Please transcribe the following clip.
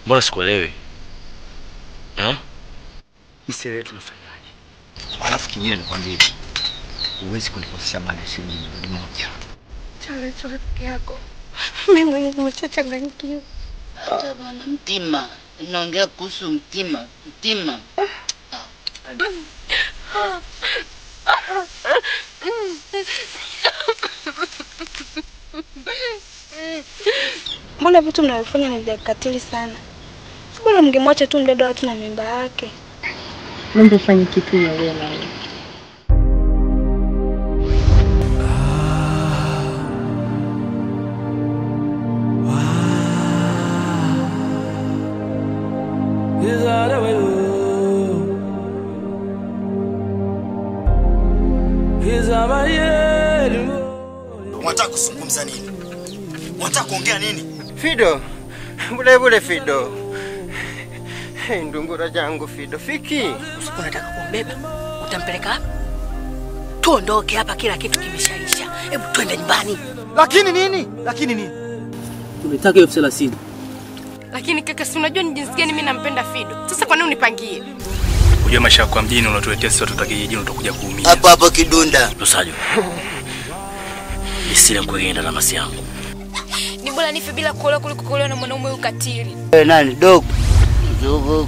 Mbona sikuelewi? Isere tunafanyaje? Alafu kingine nikwambie. Huwezi kunikosesha mali shilingi milioni 1. Chale peke yako. Mimi mwenyewe nimechachanganyikiwa. Hata bwana mtima. Naongea kuhusu mtima. Mbona vitu mnavyofanya ni vya kikatili sana? Bora mngemwacha tu mdada watu na mimba yake. Mungu ufanye kitu wewe na wewe. Unataka kuzungumza nini? Unataka kuongea nini? Fido. Bule Fido. Ndungura jangu Fido. Fiki. Usiku unataka kumbeba? Utampeleka wapi? Tuondoke hapa, kila kitu kimeshaisha. Hebu twende nyumbani. Lakini nini? Tunataka 30,000. Lakini kaka, si unajua ni jinsi gani mimi nampenda Fido. Sasa kwa nini unipangie? Unajua maisha kwa mjini unatuletea sisi watoto kijijini utakuja kuumia. Hapo kidunda. Lusajo. Nisile kuenda na masi yangu. Ni bora nife bila kuolewa kuliko kuolewa na mwanaume ukatili. Nani dogo? Dogo